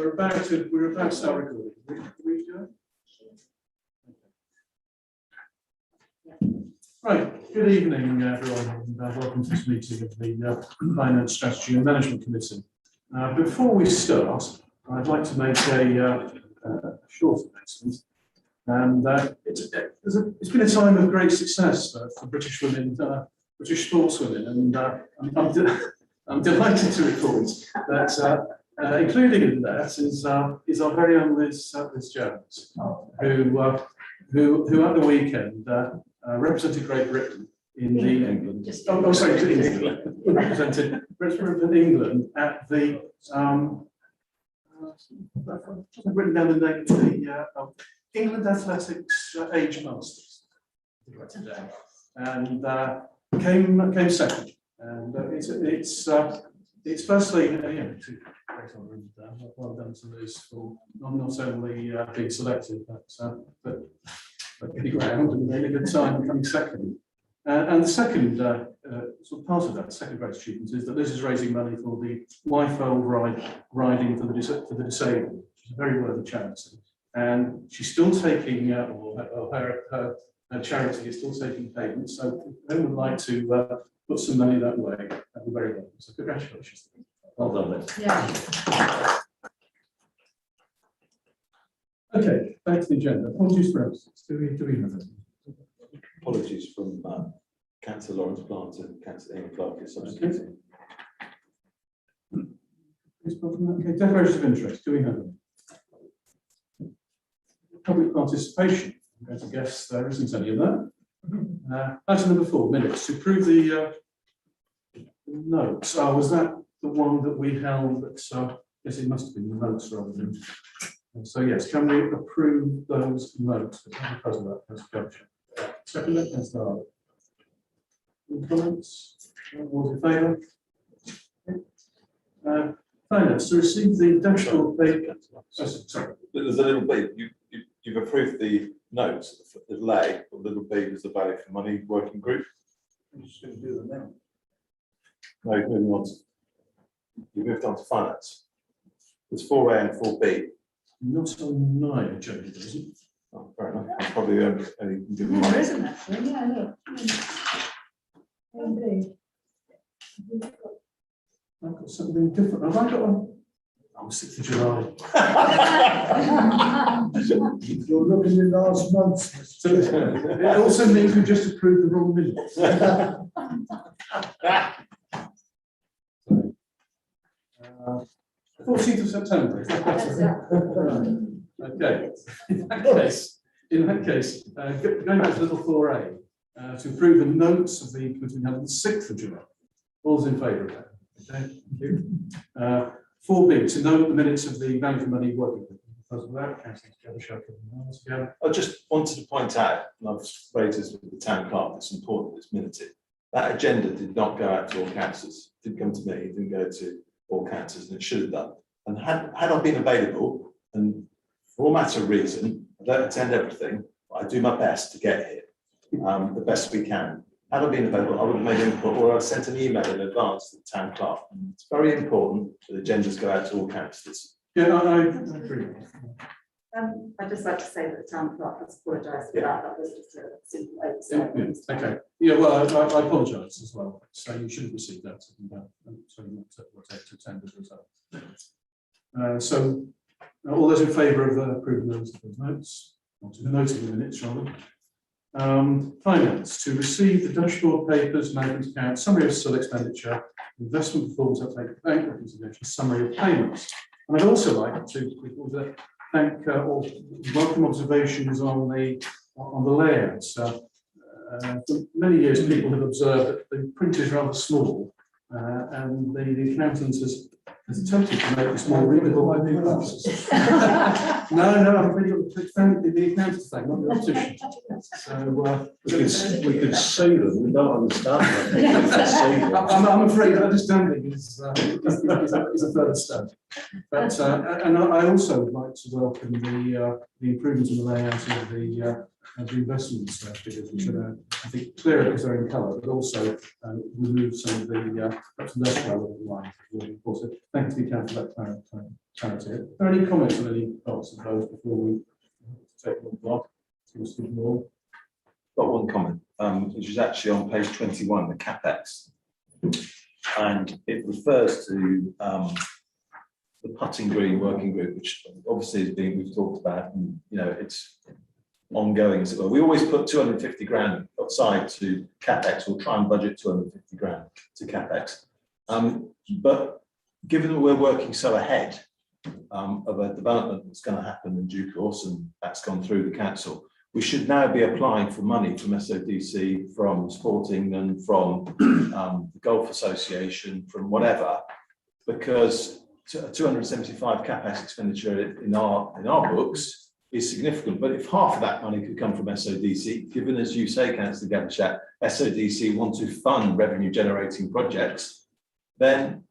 we're about to start recording. We do it? Right. Good evening, everyone, and welcome to this meeting of the Finance Strategy and Management Committee. Before we start, I'd like to make a short announcement. And it's been a time of great success for British women, British sportswomen, and I'm delighted to report that included in that is our very own Liz Jones, who at the weekend represented Great Britain in England. Represented England at the I've written down the name of the England Athletics Age Masters today, and came second. And it's firstly, well done to Liz for not only being selected, but getting around and having a good time coming second. And the second sort of part of that, second great achievement, is that Liz is raising money for the WIFO riding for the disabled, which is a very worthy charity. And she's still taking, her charity is still taking payments. So if anyone would like to put some money that way, that'd be very welcome. So congratulations. Well done, Liz. Yeah. Okay, back to the agenda. Apologies for absence. Do we have it? Apologies from Councillor Lawrence Plant and Councillor Ian Clark is substituting. Okay, declarations of interest. Do we have them? Public participation. I'm going to guess there isn't any of that. Item number 4, minutes. To approve the notes. Was that the one that we held? That yes, it must have been the notes rather than. So yes, can we approve those notes? Because of that juncture. Second, let's start. Any comments? All in favour? Finance to receive the dashboard paper. Sorry. There's a little bit. You've approved the notes. The delay, but little B is the value for money working group. I'm just going to do them now. No, moving on. You moved on to finance. There's 4A and 4B. Not on my agenda, is it? Oh, fair enough. I'll probably only give them There isn't actually, yeah, look. I've got something different. Have I got one? Oh, 6th of July. You're looking in last month. So it also means we just approved the wrong minutes. 14th of September. Is that better? Okay. In that case, going back to little 4A, to approve the notes of the committee held on the 6th of July. All's in favour of that. Okay, thank you. 4B, to note the minutes of the value for money working group. Because of that, I just wanted to point out, and I've raised this with the town clerk, it's important, it's minuted. That agenda did not go out to all councillors. It didn't come to me, it didn't go to all councillors, and it should have done. And had I been available, and for all matter of reason, I don't attend everything, but I do my best to get here, the best we can. Had I been available, I would have made input, or I sent an email in advance to the town clerk. It's very important that agendas go out to all councillors. yeah, I agree. I'd just like to say that the town clerk has apologised for that. That was just a simple oversight. Okay. Yeah, well, I apologise as well. So you should have received that. So you not to attend as a result. So all those in favour of approving those notes, or to noting the minutes, rather. Finance to receive the dashboard papers, management accounts, summary of still expenditure, investment performance update, bank reconciliation, summary of payments. And I'd also like to thank or welcome observations on the layouts. For many years, people have observed that the print is rather small, and the accountant has attempted to make this more readable by new glasses. No, I'm really got the accountant's thing, not the optician. So We could see them, we don't understand them. I'm afraid understanding is a further step. But and I also would like to welcome the improvements in the layout of the investments figures, which are, I think, clearer because they're in colour, but also remove some of the perhaps less relevant lines. Of course, thank you to the council for that clarity. Are there any comments on any parts of those before we take them off? Got one comment, which is actually on page 21, the CapEx. And it refers to the Putting Green Working Group, which obviously is being, we've talked about, and you know, it's ongoing as well. We always put 250 grand aside to CapEx, we'll try and budget 250 grand to CapEx. But given that we're working so ahead of a development that's going to happen in due course, and that's gone through the council, we should now be applying for money from SODC, from Sporting, and from the Golf Association, from whatever, because 275 CapEx expenditure in our books is significant. But if half of that money could come from SODC, given, as you say, Councillor Gavishat, SODC want to fund revenue generating projects, then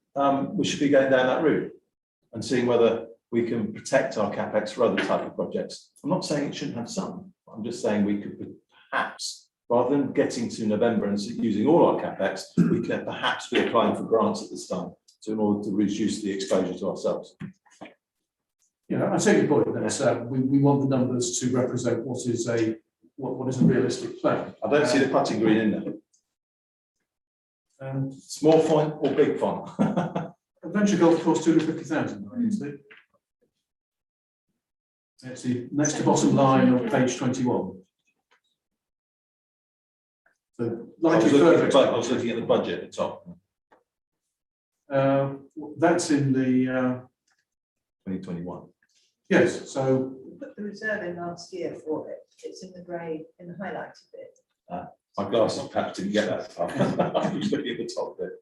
we should be going down that route and seeing whether we can protect our CapEx for other type of projects. I'm not saying it shouldn't have some. I'm just saying we could perhaps, rather than getting to November and using all our CapEx, we can perhaps be applying for grants at this time in order to reduce the exposure to ourselves. Yeah, I take your point that we want the numbers to represent what is a realistic plan. I don't see the Putting Green in there. Small font or big font? Adventure golf course 250,000, I can see. It's the next to bottom line of page 21. So I was likely looking at the budget at the top. That's in the 2021. yes. So Put the reserve in last year for it. It's in the grey, in the highlighted bit. My glasses perhaps didn't get that far. I was looking at the top bit.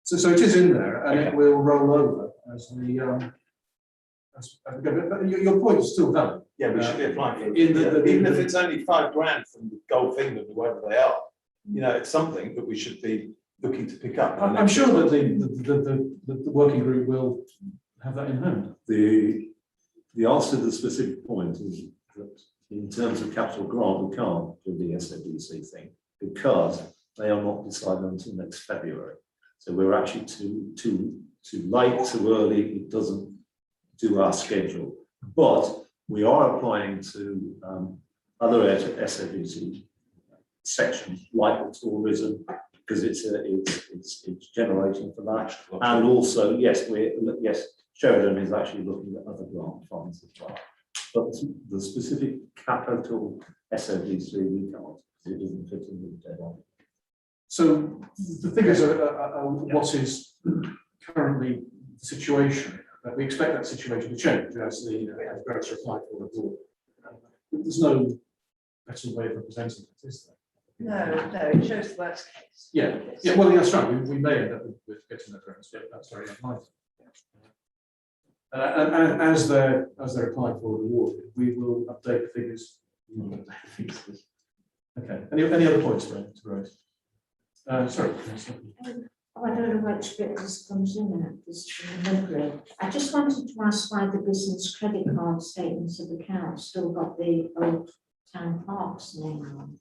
so it is in there, and Okay. it will roll over as the. But your point is still valid. Yeah, we should be applying for In the- even if it's only $5,000 from the Golf England or wherever they are. You know, it's something that we should be looking to pick up. I'm sure that the working group will have that in hand. The answer to the specific point is that in terms of capital grant, we can't do the SODC thing because they are not decided until next February. So we're actually too late, too early. It doesn't do our schedule, but we are applying to other SODC sections like the tourism, because it's generating for that, and also yes, Sheridan is actually looking at other grant funds as well, but the specific capital SODC we can't, because it doesn't fit in with the deadline. So the figures are what is currently the situation. But we expect that situation to change as the grants are applied for abroad. There's no better way of representing it, is there? No, it shows the worst case. Yeah, well, that's right. We may end up with getting that grants, but that's very unlikely. And as they're applied for and awarded, we will update the figures. Okay. Any other points to raise? Sorry. I don't know which bit this comes in at this delivery. I just wanted to ask why the business credit card statements of account still got the old town parks name on.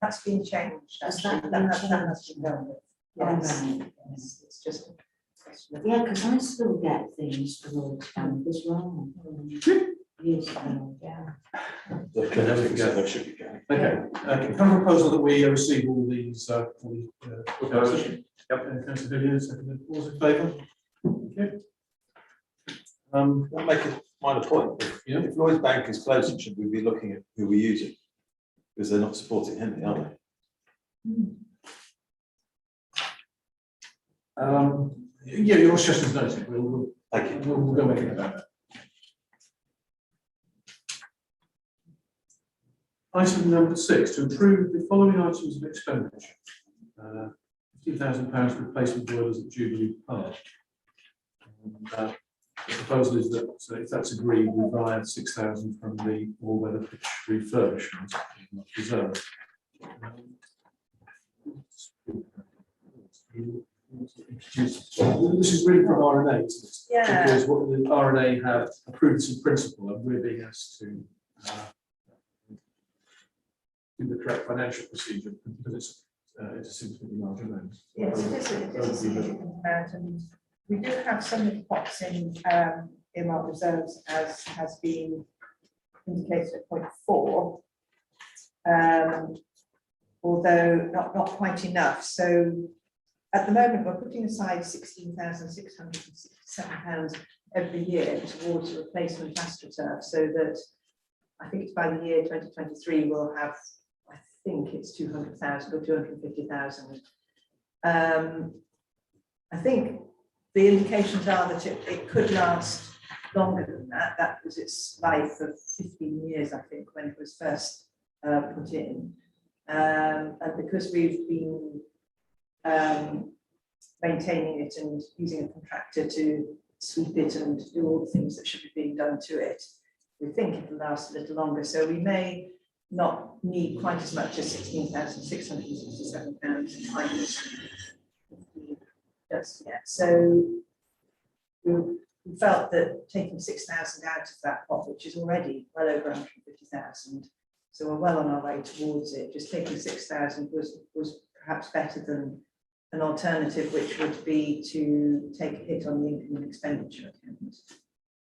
That's been changed. Has actually. that been has changed? been done with. Yes. Yes, yes, it's just. Yeah, because I still get things for old town as well. Years ago, yeah. Should be going. Okay. Can I propose that we receive all these proposals? Yep. Councillor Villiers, seconded. All those in favour? Okay. I'll make a minor point. Yeah. If Lloyds Bank is closing, should we be looking at who we're using? Because they're not supporting Henley, are they? Yeah, your suggestion's noted. Thank you. We'll go ahead about that. Item number 6, to approve the following items of expenditure. £50,000 replacement boilers at Jubilee Park. And, the proposal is that if that's agreed, we buy 6,000 from the all-weather pitch refurbishment reserve. This is really from RNA, isn't it? Yeah. Because what the RNA have approved this in principle, and we're being asked to do the correct financial procedure, because it's a significantly large amount. Yes, it is a significant amount, and we do have some of the pots in our reserves, as has been indicated at point 4. Although not quite enough. So at the moment, we're putting aside £16,667 every year towards the replacement AstroTurf, so that I think it's by the year 2023 we'll have, I think it's 200,000 or 250,000. I think the indications are that it could last longer than that. That was its life of 15 years, I think, when it was first put in. And because we've been maintaining it and using a contractor to sweep it and do all the things that should be being done to it, we think it will last a little longer. So we may not need quite as much as £16,667 to find it just yet. So we felt that taking 6,000 out of that pot, which is already well over 150,000, so we're well on our way towards it. Just taking 6,000 was perhaps better than an alternative, which would be to take a hit on the income and expenditure account.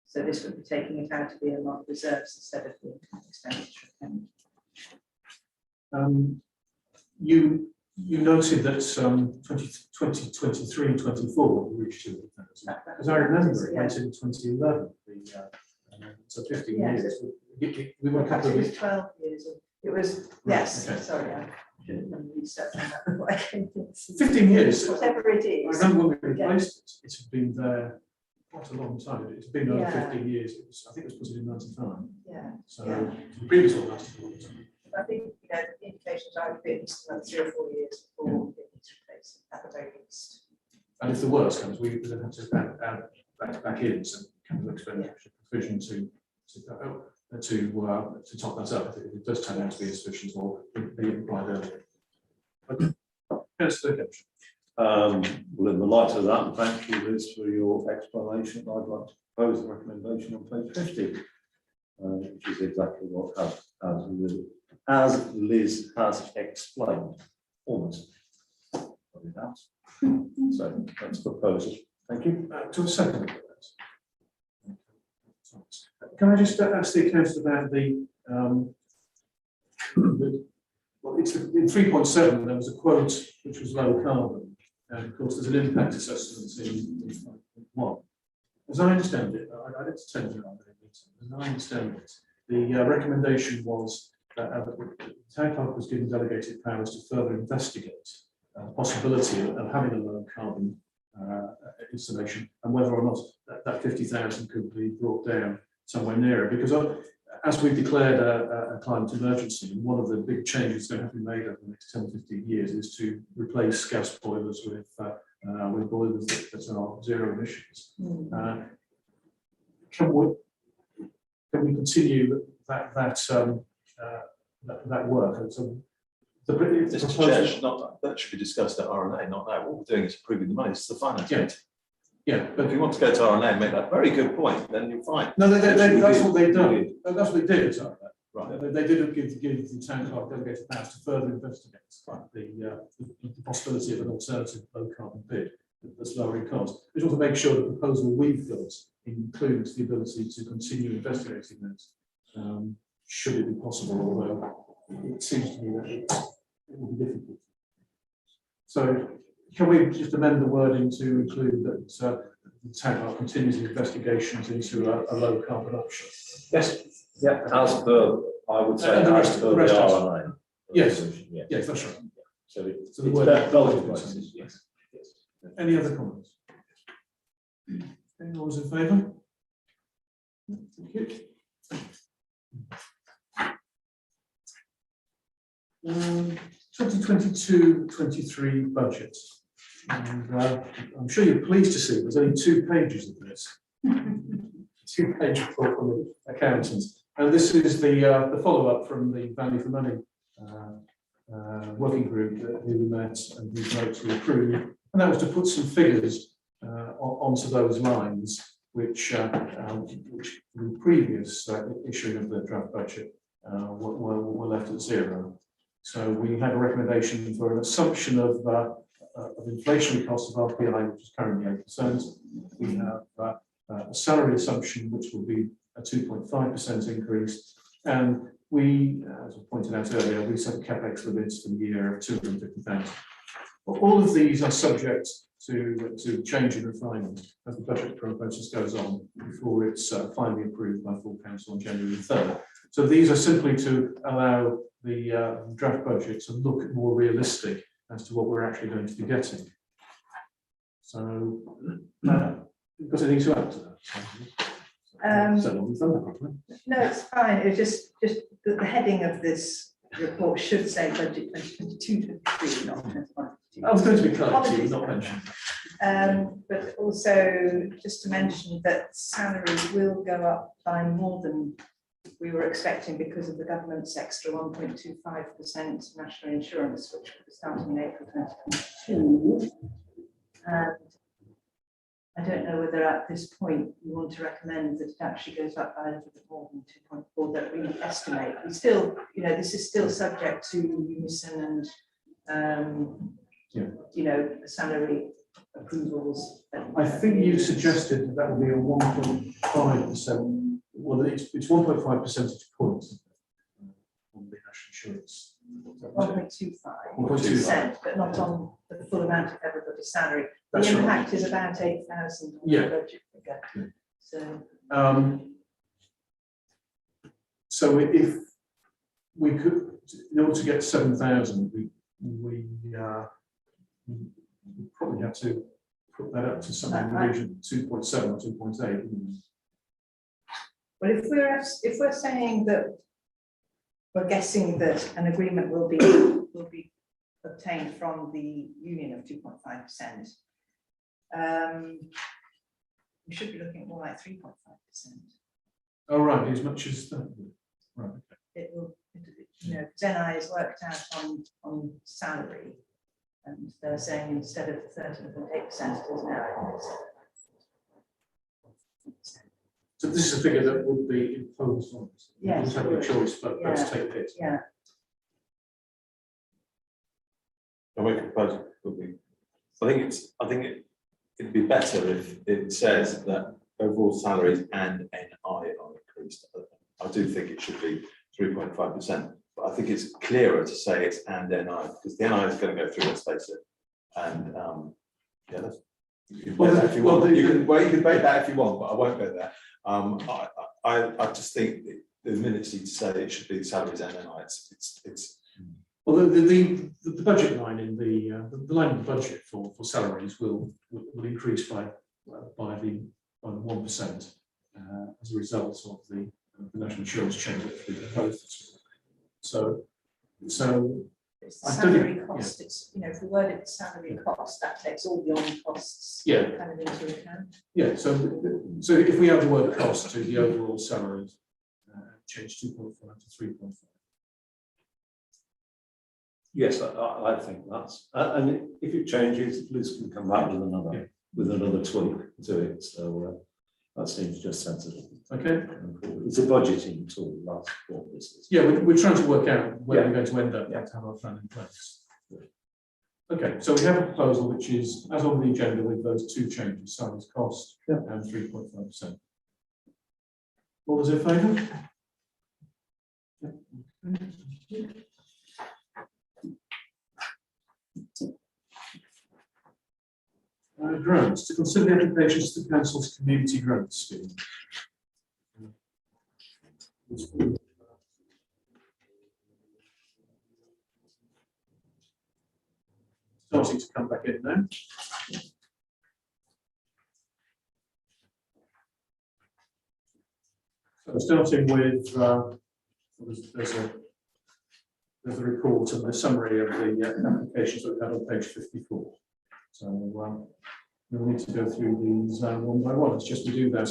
So this would be taking it out of the earmarked reserves instead of the income and expenditure account. You noted that 2023-24 we reached 200,000. As I remember, it went in 2011. So 15 Yes. years. We were a couple of It was years. 12 years. It was, yes, Okay. sorry, I should have done research on that before I came in. 15 years. Whatever it I is. remember when we replaced it, it's been there quite a long time. It's been over Yeah. 15 years. I think it was put in 95. Yeah, So Yeah. the previous one lasted a long time. I think, the indications are a bit least another 3 or 4 years before it needs replacing at the very least. And if the worst comes, we then have to add back in some capital expenditure provision to top that up if it does turn out to be insufficient or be applied earlier. Okay. Yes, okay. Well, in the light of that, and thank you, Liz, for your explanation. I'd like to propose the recommendation on page 50, which is exactly what as Liz has explained, almost. So that's the proposal. Thank you. To a second. Can I just ask the accountant about well, it's in 3.7, there was a quote which was low carbon, and of course there's an impact assessment in 5.1. As I understand it, I didn't attend it, as I understand it, the recommendation was that the town clerk was given delegated powers to further investigate the possibility of having a low carbon installation, and whether or not that 50,000 could be brought down somewhere nearer, because as we've declared a climate emergency, one of the big changes that have to be made over the next 10 or 15 years is to replace gas boilers with boilers that are zero emissions. Can we continue that work? And so Mr. Chair, that should be discussed at RNA, not now. What we're doing is approving the money. It's the finance committee. Yeah, But if you want to go to RNA and make that very good point, then you're fine. no, that's what they've done. We did. That's what they did. Sorry. Right. They did give the town clerk delegated powers to further investigate the possibility of an alternative low carbon bid that's lowering costs. We just want to make sure the proposal we've got includes the ability to continue investigating this, should it be possible, although it seems to me that it will be difficult. So can we just amend the wording to include that the town clerk continues the investigations into a low carbon option? Yes. Yeah. As per, I would say, And the as rest- per the the rest is- RNA. Yes. resolution, yeah. Yes, that's right. So it's So the word- relative basis, yes. Any other comments? Anyone was in favour? Thank you. 2022-23 budget. And I'm sure you're pleased to see there's only 2 pages of this. 2-page report from the accountants. And this is the follow-up from the Value for Money working group that we met and whose notes we approved. And that was to put some figures onto those lines, which the previous issuing of the draft budget were left at 0. So we had a recommendation for an assumption of inflationary costs of RPI, which is currently 8%. We have a salary assumption, which will be a 2.5% increase. And we, as I pointed out earlier, we set capex limits for the year of 250,000. All of these are subject to change and refinement as the budget process goes on before it's finally approved by full council on January 3rd. So these are simply to allow the draft budget to look more realistic as to what we're actually going to be getting. So, because I need to add to that. So we've done that properly. No, it's fine. It was just the heading of this report should say budget 2022-23, not 2021-22. I was going to be clear, Apologies. not mentioned. But also just to mention that salaries will go up by more than we were expecting because of the government's extra 1.25% national insurance, which will be starting in April 2022. And I don't know whether at this point you want to recommend that it actually goes up by a little bit more than 2.4 that we estimate. We still, this is still subject to unison and, the salary approvals. I think you suggested that would be a 1.5%. Well, it's 1.5 percentage points on the national insurance. 1.25%, but not on the full amount of everybody's salary. The That's right. impact is about 8,000 on Yeah. the budget figure. Yeah. So So if we could, in order to get 7,000, we probably have to put that up to something in the region of 2.7 or 2.8. But if we're saying that we're guessing that an agreement will be obtained from the union of 2.5%, we should be looking at more like 3.5%. Oh, right, as much as that. Right. It will, NI is worked out on salary, and they're saying instead of 13.8%, it is now. So this is a figure that would be imposed on us. Yes, We have a it choice, but let's take it. Yeah. I make a proposal, would be, I think it'd be better if it says that overall salaries and NI are increased. I do think it should be 3.5%, but I think it's clearer to say it's and NI, because the NI is going to go through, let's face it. And yeah, that's. You can debate that if you want. You can debate that if you want, but I won't go there. I just think the minutes need to say it should be salaries and NI. It's Well, the budget line in the line in the budget for salaries will increase by the 1% as a result of the national insurance change that we proposed. So It's I don't salary think- cost, it's, if we word it salary cost, that takes all the on costs Yeah. kind of into account. yeah, so if we add the word cost to the overall salary, change 2.5 to 3.5. Yes, I think that's, and if it changes, Liz can come back with another tweak to it, so that seems just sensible. Okay. It's a budgeting tool, that's what this is. Yeah, we're trying to work out where Yeah. we're going to end up, to have our plan in place. Okay, so we have a proposal which is, as on the agenda, with those two changes, salaries cost and 3.5%. All those in favour? Grants, to consider the applications to the council's community grant scheme. Starting to come back in now. So starting with, there's a report and a summary of the applications that we've had on page 54. So we'll need to go through these one by one. It's just to do that,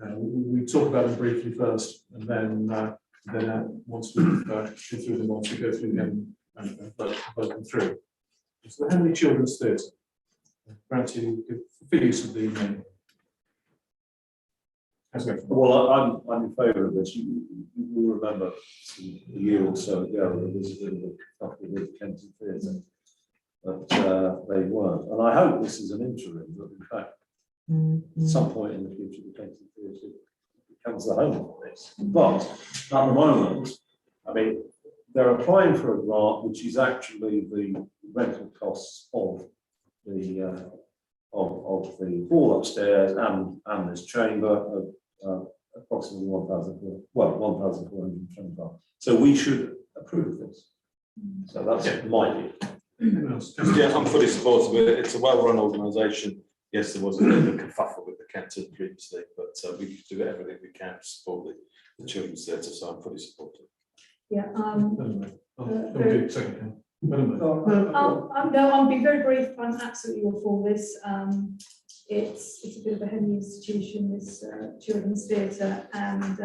and we talk about them briefly first, and then once we've gone through them, once we go through them and vote them through. So how many children's theatre? Granted, for use of the name. Well, I'm in favour of this. You will remember a year or so ago, there was a bit of a kerfuffle with Kenton Theatre. But they weren't. And I hope this is an interim, that in fact, at some point in the future, the Kenton Theatre becomes the home of this. But at the moment, I mean, they're applying for a grant, which is actually the rental costs of the hall upstairs and this chamber of approximately 1,425. So we should approve this. So that's my view. Anyone else? Yeah, I'm fully supportive of it. It's a well-run organisation. Yes, there was a bit of a kerfuffle with the Kenton previously, but we do everything we can to support the children's theatre, so I'm fully supportive. Yeah, Second. I'll be very brief. I'm absolutely all for this. It's a bit of a heavy institution, this children's theatre, and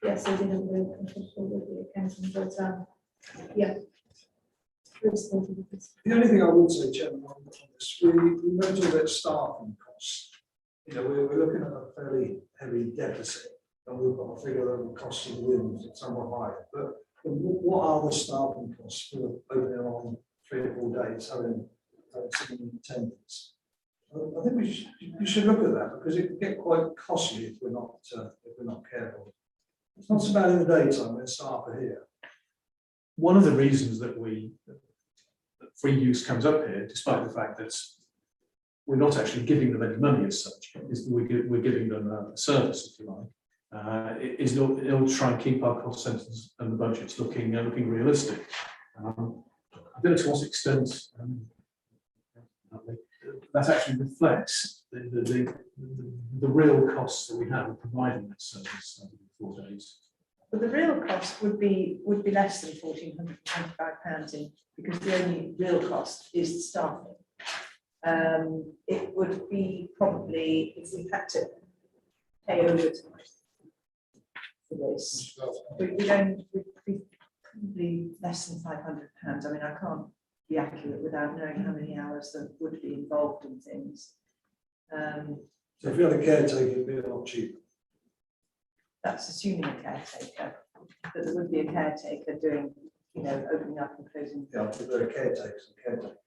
yes, I did have a very comfortable with the accounting, but yeah. Very supportive of this. The only thing I would say, Chairman, on this, we mentioned about staffing costs. You know, we're looking at a fairly heavy deficit, and we've got to figure out the costs of the rooms at somewhat higher. But what are the staffing costs for opening on 3 or 4 days, having sitting in attendance? I think we should look at that, because it can get quite costly if we're not careful. It's not so bad in the daytime when staff are here. One of the reasons that free use comes up here, despite the fact that we're not actually giving them any money as such, is that we're giving them a service, if you like, is it'll try and keep our cost centres and the budgets looking realistic. I don't know to what extent that actually reflects the real costs that we have of providing that service for 4 days. But the real cost would be less than £1,425 because the only real cost is the staffing. It would be probably, if we had to pay overtime for this, we'd be probably less than £500. I mean, I can't be accurate without knowing how many hours that would be involved in things. So if you had a caretaker, it'd be a lot cheaper. That's assuming a caretaker, that there would be a caretaker doing, you know, opening up and closing. Yeah, if there are caretakers and caretakers.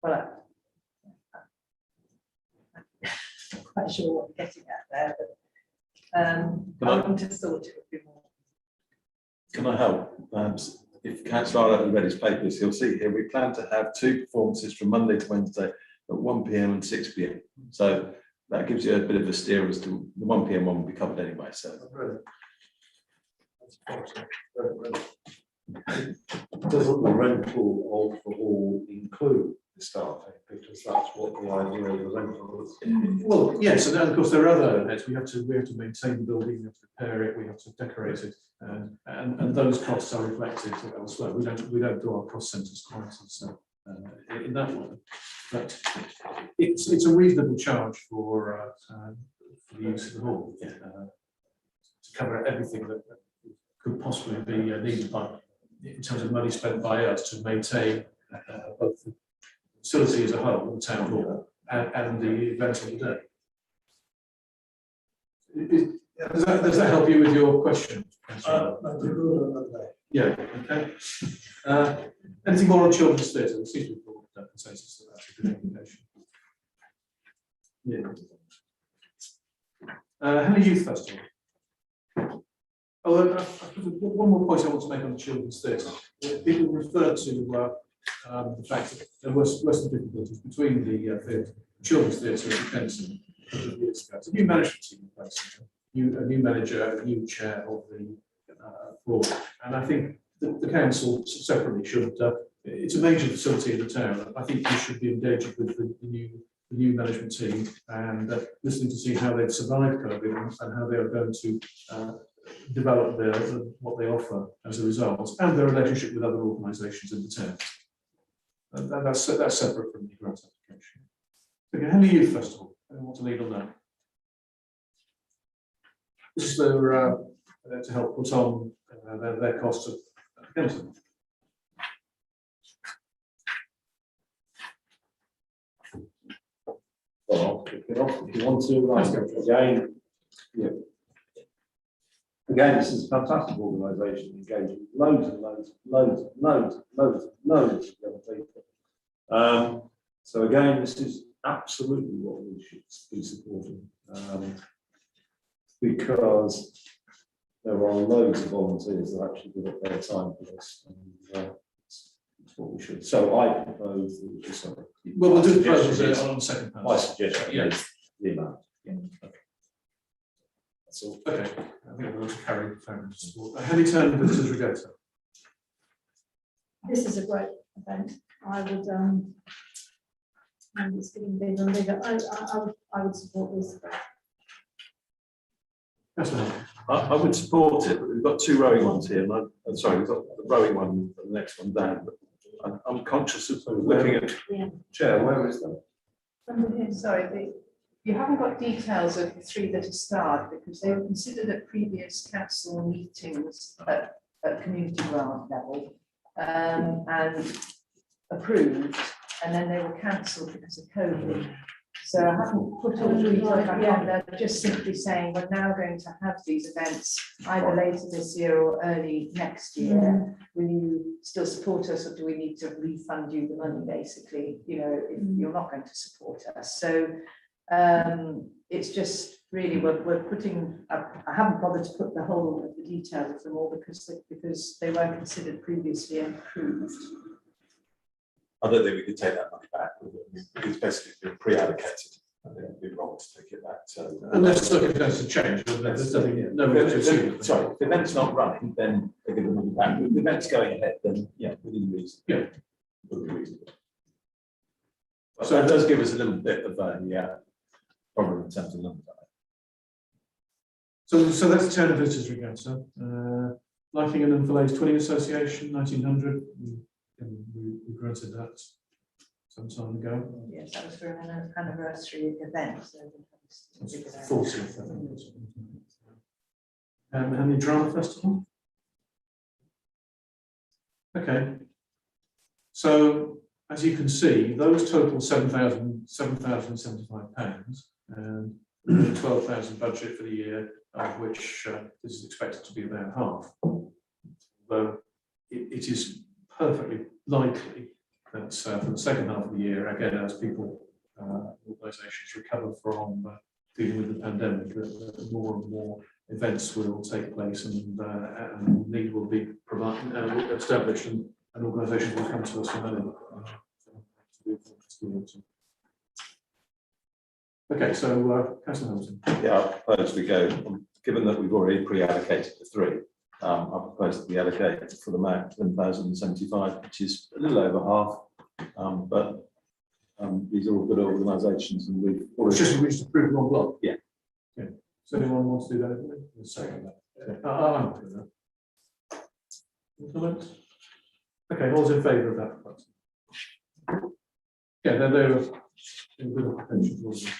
Well, I'm not quite sure what we're getting at there, but I wouldn't have thought it would be more. Can I help? If Councillor Arlett read his papers, he'll see here we plan to have 2 performances from Monday to Wednesday at 1 PM and 6 PM. So that gives you a bit of a steer as to the 1 PM one will be covered anyway. So Doesn't the rental of the hall include the staffing? Because that's what the idea of the rental is. Well, yes, and then of course there are other overheads. We have to maintain the building, we have to repair it, we have to decorate it, and those costs are reflected elsewhere. We don't do our cost centres quite as in that way, but it's a reasonable charge for the use of the hall to cover everything that could possibly be needed in terms of money spent by us to maintain both the facility as a whole, the town hall, and the event of the day. Does that help you with your question? Yeah, okay. Anything more on children's theatre? There seems to be a consensus that that's a good indication. Yeah. Henley Youth Festival. Oh, one more point I want to make on the children's theatre. People refer to the fact that there was some difficulties between the children's theatre and Kenton a couple of years ago. It's a new management team in place, a new manager, a new chair of the board, and I think the council separately should. It's a major facility in the town. I think we should be engaging with the new management team and listening to see how they've survived COVID and how they are going to develop what they offer as a result, and their relationship with other organisations in the town. That's separate from the grant application. Okay, Henley Youth Festival. I want to lead on that. This is to help put on their costs of Kenton. Well, I'll kick it off if you want to, like, again, yeah. Again, this is a fantastic organisation, engaging loads and loads of young people. So again, this is absolutely what we should be supporting, because there are loads of volunteers that actually give up their time for this, and it's what we should. So I propose that we just. Well, we'll do the suggestion proposal is- on the second My page. suggestion Yeah. is the amount. Yeah. Okay. That's all. Okay, I think we'll carry family support. Heavy turn visitors regatta. This is a great event. I would, and it's getting bigger and bigger. I would support this. Councillor, I would support it, but we've got two rowing ones here, and I'm sorry, we've got the rowing one, and the next one down, but I'm conscious of looking at. Yeah. Chair, where is that? Sorry, you haven't got details of the three that are starred because they were considered at previous council meetings at community grant level and approved, and then they were cancelled because of COVID. So I haven't put all the details back on there, just simply saying we're now going to have these events either later this year or early next year. Will you still support us, or do we need to refund you the money, basically, you know, if you're not going to support us? So it's just really, we're putting, I haven't bothered to put the whole of the details of them all because they were considered previously and approved. I don't think we could take that money back. It's basically been pre-allocated. I think it'd be wrong to take it back, so. unless circumstances change, but there's nothing, no. Sorry, if the event's not running, then they give the money back. If the event's going ahead, then, yeah, within reason. Yeah. Within reason. So it does give us a little bit of a, problem in terms of numbers. So that's the turn of visitors regatta. Nottingham and Falaise Twinning Association, 1900. We granted that some time ago. Yes, that was for an anniversary event. So It's 40th, I think. And the drama festival. Okay. So as you can see, those total £7,075, and 12,000 budget for the year, of which this is expected to be about half. Though it is perfectly likely that for the second half of the year, again, as people, organisations recover from dealing with the pandemic, that more and more events will take place, and need will be established, and organisations will come to us for money. Okay, so Councillor Hamilton. Yeah, I propose we go, given that we've already pre-allocated the three, I propose that we allocate for the MAC 10,075, which is a little over half, but these are all good organisations, and we've It's just we just approved one block. Yeah. Yeah. So anyone wants to do that? Let's say that. Yeah. I'm doing that. Any comments? Okay, all's in favour of that proposal? Yeah, they're in good attention towards it.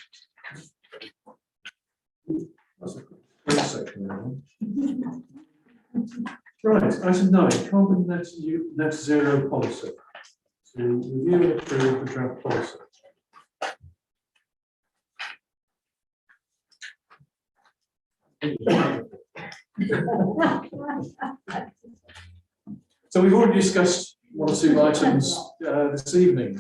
That's a great section there. Right, item 9, carbon net zero policy. To review and approve the draft policy. So we've already discussed one or two items this evening,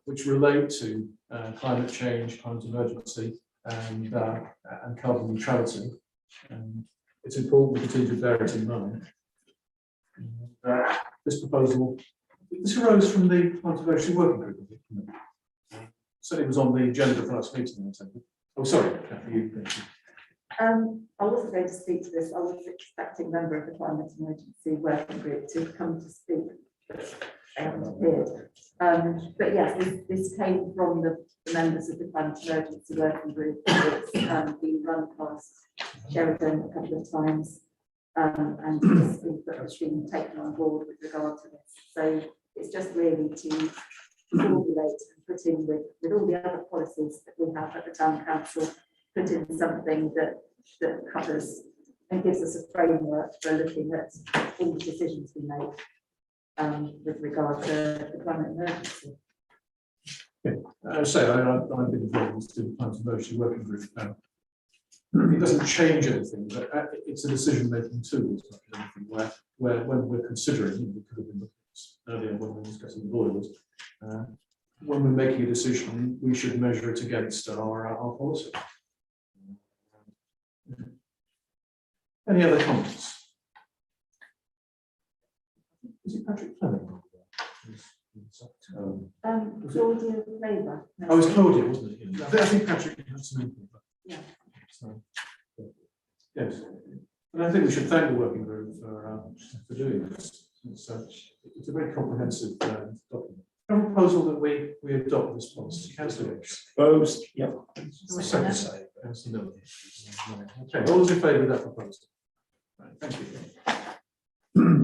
which relate to climate change, climate emergency, and carbon neutrality. It's important we continue to bear it in mind. This proposal, this arose from the climate emergency working group. Certainly was on the agenda for last meeting. Oh, sorry, you. I wasn't going to speak to this. I was expecting a member of the climate emergency working group to come to speak, but they haven't appeared. But yes, this came from the members of the climate emergency working group. It's been run past Sheridan a couple of times, and it's been taken on board with regard to this. So it's just really to formulate and put in with all the other policies that we have at the town council, put in something that covers and gives us a framework for looking at all the decisions we make with regard to the climate emergency. I've been involved in the Student Plans and Mobility Working Group now. It doesn't change anything, but it's a decision-making tool, as much as anything, where when we're considering, we could have been looking at this earlier when we were discussing the boilers, when we're making a decision, we should measure it against our policy. Any other comments? Is it Patrick Fleming? Claudia Labour. Oh, it's Claudia, wasn't it? Yeah. I think Patrick had some input. Yeah. So, yes, and I think we should thank the working group for doing this. It's a very comprehensive document. A proposal that we adopt this policy. Councillor Hicks. Opposed? Yeah. Second say. Councillor Miller. Okay, all those in favour of that proposal? Right, thank you.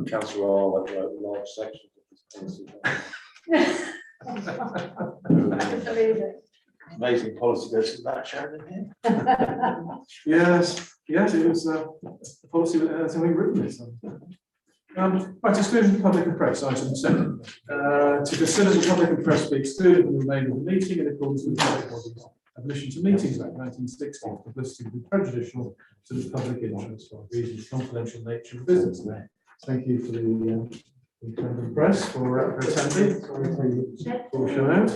Councillor Arl, I wrote large sections of this policy. I can believe it. Amazing policy goes to that, Sharon, in here. Yes, it was a policy that has something written this. Right, exclusion of public and press, item 7. To consider the public and press be excluded from the remainder of the meeting in accordance with the Public Bodies Admission to Meetings Act 1960. Publicity will be prejudicial to the public interest for reasons of confidential nature of business. Thank you for the independent press for attending. For showing out.